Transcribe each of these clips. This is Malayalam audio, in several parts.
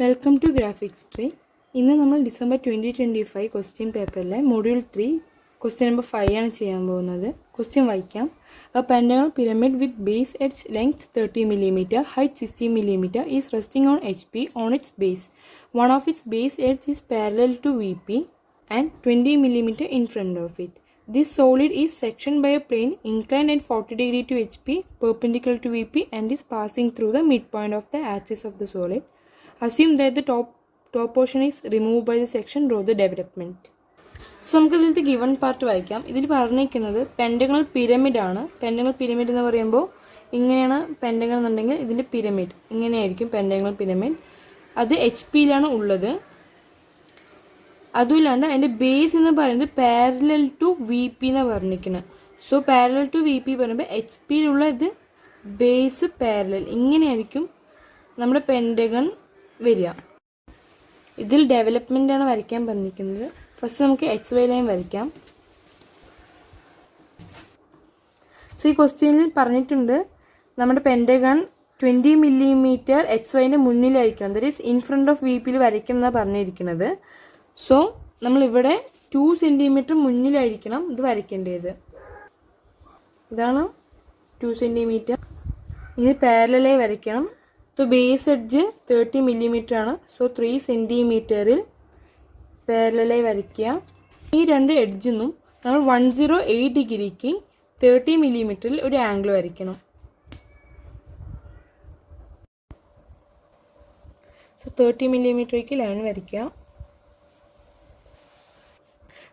Welcome to graphics tree. ഇന്ന് നമ്മൾ ഡിസംബർ 2025 ക്വസ്റ്റ്യൻ പേപ്പറിലെ മൊഡ്യൂൾ 3 ക്വസ്റ്റ്യൻ നമ്പർ 5 ആണ് ചെയ്യാൻ പോകുന്നത്. ക്വസ്റ്റ്യൻ വായിക്കാം. A pentagon pyramid with base edge length 30 mm, height 60 mm is resting on HP on its base. One of its base edge is parallel to VP and 20 mm in front of it. This solid is sectioned by a plane inclined at 40 degree to HP, perpendicular to VP, and is passing through the midpoint of the axis of the solid. Assume that the top portion is removed by the section. Draw the development. So നമുക്ക് ഇതിലത്തെ ഗിവൺ പാർട്ട് വായിക്കാം. ഇതിൽ പറഞ്ഞിരിക്കുന്നത് പെൻഡഗണൽ പിരമിഡ് ആണ്. പെൻഡഗണൽ പിരമിഡ് എന്ന് പറയുമ്പോൾ ഇങ്ങനെയാണ് പെൻഡഗൺ എന്നുണ്ടെങ്കിൽ ഇതിൻ്റെ പിരമിഡ് ഇങ്ങനെയായിരിക്കും പെൻഡഗണൽ പിരമിഡ്. അത് HP-യിലാണ് ഉള്ളത്. അതുമില്ലാണ്ട് അതിൻ്റെ ബേസ് എന്ന് പറയുന്നത് പാരലൽ ടു VP എന്നാണ് പറഞ്ഞിരിക്കുന്നത്. സോ പാരലൽ ടു VP പറയുമ്പോൾ HP-യിലുള്ള ഇത് ബേസ് പാരലൽ ഇങ്ങനെയായിരിക്കും നമ്മുടെ പെൻഡഗൺ വരിക. ഇതിൽ ഡെവലപ്മെൻ്റ് ആണ് വരയ്ക്കാൻ പറഞ്ഞിരിക്കുന്നത്. ഫസ്റ്റ് നമുക്ക് XY ലൈൻ വരയ്ക്കാം. സോ ഈ ക്വസ്റ്റ്യനിൽ പറഞ്ഞിട്ടുണ്ട് നമ്മുടെ പെൻഡഗൺ 20 mm XYൻ്റെ മുന്നിലായിരിക്കണം, that is in front of VP-യിൽ വരയ്ക്കണം എന്നാണ് പറഞ്ഞിരിക്കുന്നത്. സോ നമ്മളിവിടെ 2 cm മുന്നിലായിരിക്കണം ഇത് വരയ്ക്കേണ്ടത്. ഇതാണ് 2 cm. ഇത് പാരലലായി വരയ്ക്കണം. സോ ബേസ് എഡ്ജ് 30 mm ആണ്. സോ 3 cm പാരലലായി വരയ്ക്കുക. ഈ രണ്ട് എഡ്ജിന്നും നമ്മൾ 108 ഡിഗ്രിക്ക് 30 mm ഒരു ആംഗിൾ വരയ്ക്കണം. സോ 30 mm ലൈൻ വരയ്ക്കുക.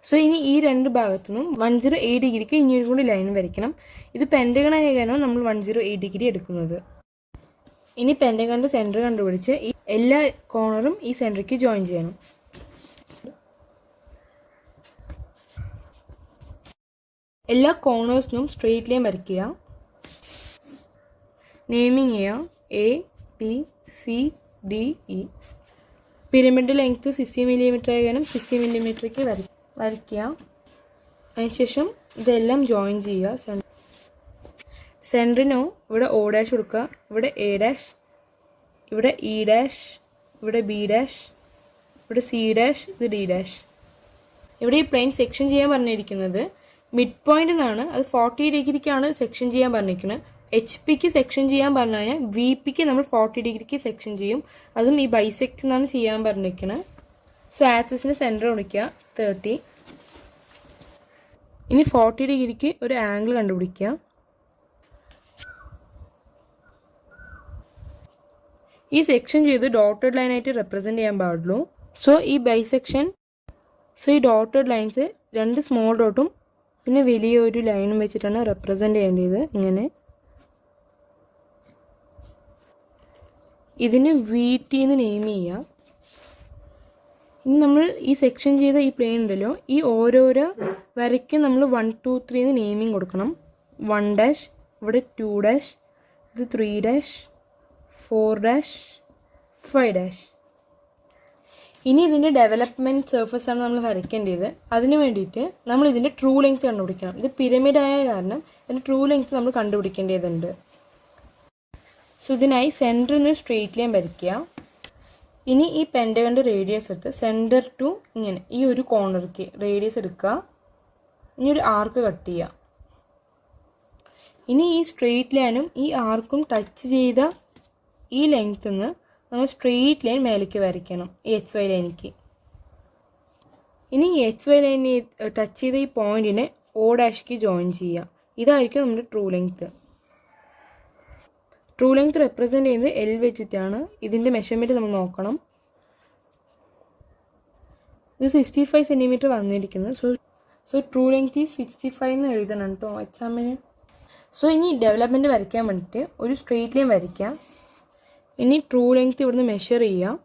സോ ഇനി ഈ രണ്ട് ഭാഗത്തുനിന്നും 108 ഡിഗ്രിക്ക് ഇനിയൊരു കൂടി ലൈൻ വരയ്ക്കണം. ഇത് പെൻഡഗൺ ആയ കാരണം നമ്മൾ 108 ഡിഗ്രി എടുക്കുന്നത്. ഇനി പെൻഡഗണിൻ്റെ സെൻറ്റർ കണ്ടുപിടിച്ച് ഈ എല്ലാ കോർണറും ഈ സെൻറ്ററിലേക്ക് ജോയിൻ ചെയ്യണം. എല്ലാ കോർണേഴ്സിനും സ്ട്രെയിറ്റ് ലൈൻ വരയ്ക്കുക. നെയിമിങ് ചെയ്യാം ABCDE. പിരമിഡ് ലെങ്ത്ത് 60 mm ആയ കാരണം 60 mm വരയ്ക്കുക. അതിനുശേഷം ഇതെല്ലാം ജോയിൻ ചെയ്യുക. സെൻറ്ററിനോ ഇവിടെ O' കൊടുക്കുക, ഇവിടെ A', ഇവിടെ E', ഇവിടെ B', ഇവിടെ C', ഇത് D'. ഇവിടെ ഈ പ്ലെയിൻ സെക്ഷൻ ചെയ്യാൻ പറഞ്ഞിരിക്കുന്നത് മിഡ് പോയിന്റ് എന്നാണ്. അത് 40 ഡിഗ്രിക്കാണ് സെക്ഷൻ ചെയ്യാൻ പറഞ്ഞിരിക്കുന്നത്. HP-ക്ക് സെക്ഷൻ ചെയ്യാൻ പറഞ്ഞു കഴിഞ്ഞാൽ VP-ക്ക് നമ്മൾ 40 ഡിഗ്രിക്ക് സെക്ഷൻ ചെയ്യും. അതും ഈ ബൈസെക്ട് എന്നാണ് ചെയ്യാൻ പറഞ്ഞിരിക്കുന്നത്. സോ ആക്സിസിൻ്റെ സെൻറ്റർ കൊടുക്കുക 30. ഇനി 40 ഡിഗ്രിക്ക് ഒരു ആംഗിൾ കണ്ടുപിടിക്കുക. ഈ സെക്ഷൻ ചെയ്ത് ഡോട്ടഡ് ലൈനായിട്ട് റെപ്രസെൻറ്റ് ചെയ്യാൻ പാടുള്ളൂ. സോ ഈ ഡോട്ടഡ് ലൈൻസ് രണ്ട് സ്മോൾ ഡോട്ടും പിന്നെ വലിയൊരു ലൈനും വെച്ചിട്ടാണ് റെപ്രസെൻറ്റ് ചെയ്യേണ്ടത്. ഇങ്ങനെ ഇതിന് VT എന്ന് നെയിം ചെയ്യുക. ഇനി നമ്മൾ ഈ സെക്ഷൻ ചെയ്ത ഈ പ്ലെയിൻ ഉണ്ടല്ലോ, ഈ ഓരോരോ വരയ്ക്കും നമ്മൾ 1 2 3 എന്ന് നെയിമിങ് കൊടുക്കണം. 1', ഇവിടെ 2', ഇത് 3', 4', 5'. ഇനി ഇതിൻ്റെ ഡെവലപ്മെൻറ്റ് സർഫസ് ആണ് നമ്മൾ വരയ്ക്കേണ്ടത്. അതിന് വേണ്ടിയിട്ട് നമ്മൾ ഇതിൻ്റെ ട്രൂ ലെങ്ത് കണ്ടുപിടിക്കണം. ഇത് പിരമിഡ് ആയ കാരണം ഇതിൻ്റെ ട്രൂ ലെങ്ത് നമ്മൾ കണ്ടുപിടിക്കേണ്ടതുണ്ട്. സോ ഇതിനായി സെൻറ്ററിൽ നിന്ന് സ്ട്രെയിറ്റ് ലൈൻ വരയ്ക്കുക. ഇനി ഈ പെൻഡഗണിൻ്റെ റേഡിയസ് എടുത്ത് സെൻറ്റർ ടു ഇങ്ങനെ ഈ ഒരു കോർണർക്ക് റേഡിയസ് എടുക്കുക. ഇനി ഒരു ആർക്ക് കട്ട് ചെയ്യുക. ഇനി ഈ സ്ട്രെയിറ്റ് ലൈനും ഈ ആർക്കും ടച്ച് ചെയ്ത ഈ ലെങ്ത്തിൽ നിന്ന് നമ്മൾ സ്ട്രെയിറ്റ് ലൈൻ മേലേക്ക് വരയ്ക്കണം ഈ XY ലൈനിക്ക്. ഇനി ഈ XY ലൈനിനെ ടച്ച് ചെയ്ത ഈ പോയിന്റിനെ O' ജോയിൻ ചെയ്യുക. ഇതായിരിക്കും നമ്മുടെ true length. True length represent ചെയ്യുന്നത് L വെച്ചിട്ടാണ്. ഇതിൻ്റെ മെഷർമെൻറ്റ് നമ്മൾ നോക്കണം. ഇത് 65 cm വന്നിരിക്കുന്നത്. സോ ട്രൂ ലെങ്ത്ത് ഈ 65 എന്ന് എഴുതണം കേട്ടോ എക്സാമിന്. സോ ഇനി ഡെവലപ്മെൻറ്റ് വരയ്ക്കാൻ വേണ്ടിയിട്ട് ഒരു സ്ട്രെയിറ്റ് ലൈൻ വരയ്ക്കാം. ഇനി ട്രൂ ലെങ്ത്ത് ഇവിടുന്ന് മെഷർ ചെയ്യാം.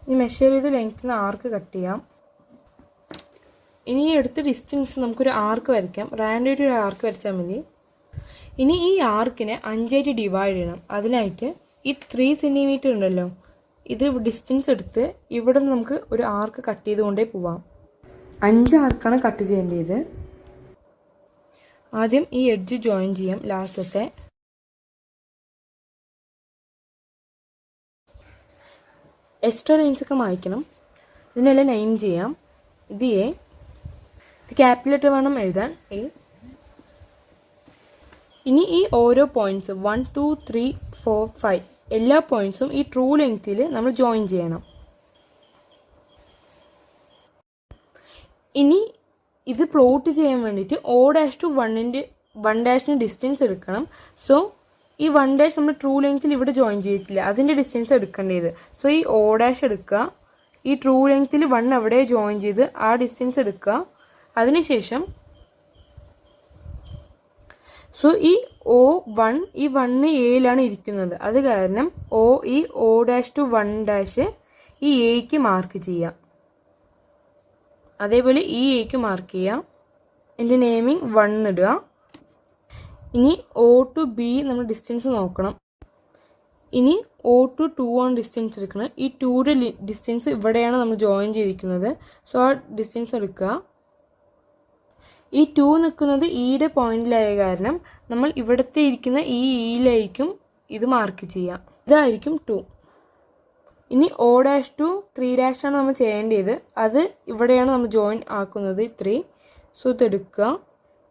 ഈ മെഷർ ചെയ്ത് ലെങ്ത്തിൽ ആർക്ക് കട്ട് ചെയ്യാം. ഇനി എടുത്ത ഡിസ്റ്റൻസ് നമുക്കൊരു ആർക്ക് വരയ്ക്കാം. റാൻഡായിട്ട് ഒരു ആർക്ക് വരച്ചാൽ മതി. ഇനി ഈ ആർക്കിനെ 5 ആയിട്ട് ഡിവൈഡ് ചെയ്യണം. അതിനായിട്ട് ഈ 3 cm ഉണ്ടല്ലോ, ഇത് ഡിസ്റ്റൻസ് എടുത്ത് ഇവിടെ നിന്ന് നമുക്ക് ഒരു ആർക്ക് കട്ട് ചെയ്തുകൊണ്ടേ പോവാം. 5 ആർക്കാണ് കട്ട് ചെയ്യേണ്ടത്. ആദ്യം ഈ എഡ്ജ് ജോയിൻ ചെയ്യാം ലാസ്റ്റത്തെ. എക്സ്ട്രാ ലൈൻസൊക്കെ മായ്ക്കണം. ഇതിനെല്ലാം നെയിം ചെയ്യാം. ഇത് എ, ഇത് ക്യാപിറ്റൽ ലെറ്റർ വേണം എഴുതാൻ എ. ഇനി ഈ ഓരോ പോയിൻറ്റ്സ് 1 2 3 4 5 എല്ലാ പോയിൻറ്റ്സും ഈ ട്രൂ ലെങ്ത്തിൽ നമ്മൾ ജോയിൻ ചെയ്യണം. ഇനി ഇത് പ്ലോട്ട് ചെയ്യാൻ വേണ്ടിയിട്ട് O'(1'ന് ഡിസ്റ്റൻസ് എടുക്കണം. സോ ഈ 1' നമ്മൾ ട്രൂ ലെങ്ത്തിൽ ഇവിടെ ജോയിൻ ചെയ്തിട്ടില്ല, അതിൻ്റെ ഡിസ്റ്റൻസ് എടുക്കേണ്ടത്. സോ ഈ O' എടുക്കുക, ഈ ട്രൂ ലെങ്ത്തിൽ 1 അവിടെ ജോയിൻ ചെയ്ത് ആ ഡിസ്റ്റൻസ് എടുക്കുക. അതിനുശേഷം സോ ഈ O1 ഈ 1 എയിലാണ് ഇരിക്കുന്നത്, അത് കാരണം ഈ O'(1' ഈ എക്ക് മാർക്ക് ചെയ്യാം. അതേപോലെ ഈ എക്ക് മാർക്ക് ചെയ്യാം. എൻ്റെ നെയിമിങ് 1 ഇടുക. ഇനി O to B നമ്മൾ ഡിസ്റ്റൻസ് നോക്കണം. ഇനി O to 2 ആണ് ഡിസ്റ്റൻസ് എടുക്കണം. ഈ 2യുടെ ഡിസ്റ്റൻസ് ഇവിടെയാണ് നമ്മൾ ജോയിൻ ചെയ്തിരിക്കുന്നത്. സോ ആ ഡിസ്റ്റൻസ് എടുക്കുക. ഈ 2 നിൽക്കുന്നത് ഇയുടെ പോയിന്റിലായ കാരണം നമ്മൾ ഇവിടുത്തെ ഇരിക്കുന്ന ഈ ഇയിലായിരിക്കും ഇത് മാർക്ക് ചെയ്യാം. ഇതായിരിക്കും 2. ഇനി O' to 3' ആണ് നമ്മൾ ചെയ്യേണ്ടത്. അത് ഇവിടെയാണ് നമ്മൾ ജോയിൻ ആക്കുന്നത് 3. സോ ഇതെടുക്കുക.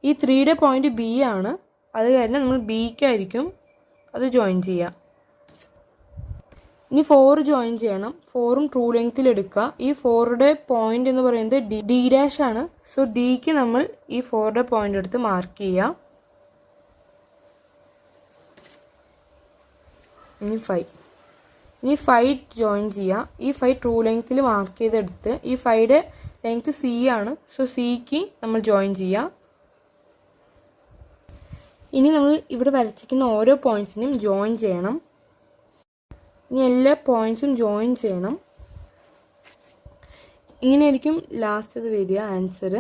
ഈ 3യുടെ പോയിന്റ് B ആണ്, അത് കാരണം നമ്മൾ Bക്കായിരിക്കും അത് ജോയിൻ ചെയ്യുക. ഇനി 4 ജോയിൻ ചെയ്യണം. 4ഉം ട്രൂ ലെങ്ത്തിൽ എടുക്കുക. ഈ 4യുടെ പോയിന്റ് എന്ന് പറയുന്നത് D' ആണ്. സോ Dക്ക് നമ്മൾ ഈ 4യുടെ പോയിന്റ് എടുത്ത് മാർക്ക് ചെയ്യുക. ഇനി 5 ജോയിൻ ചെയ്യുക. ഈ 5 ട്രൂ ലെങ്ത്തിൽ മാർക്ക് ചെയ്തെടുത്ത് ഈ 5യുടെ ലെങ്ത്ത് C ആണ്. സോ Cക്ക് നമ്മൾ ജോയിൻ ചെയ്യുക. ഇനി നമ്മൾ ഇവിടെ വരച്ചിരിക്കുന്ന ഓരോ പോയിൻറ്റ്സിനും ജോയിൻ ചെയ്യണം. ഇനി എല്ലാ പോയിൻറ്റ്സും ജോയിൻ ചെയ്യണം. ഇങ്ങനെയായിരിക്കും ലാസ്റ്റ് അത് വരിക ആൻസർ.